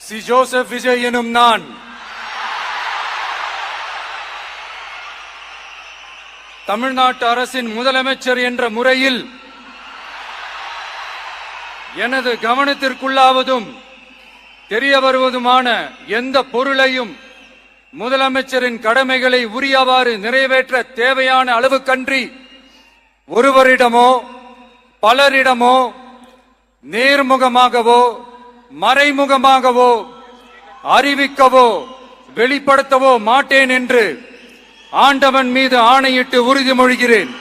C Joseph Vijay எனும் நான் தமிழ்நாட்டு அரசின் முதலமைச்சர் என்ற முறையில் எனது கவனத்திற்குள்ளாவதும் தெரிய வருவதுமான எந்த பொருளையும் முதலமைச்சரின் கடமைகளை உரியவாறு நிறைவேற்ற தேவையான அளவுக்கன்றி ஒருவரிடமோ பலரிடமோ நேர்முகமாகவோ மறைமுகமாகவோ அறிவிக்கவோ வெளிப்படுத்தவோ மாட்டேன் என்று ஆண்டவன் மீது ஆணையிட்டு உறுதிமொழிகிறேன்.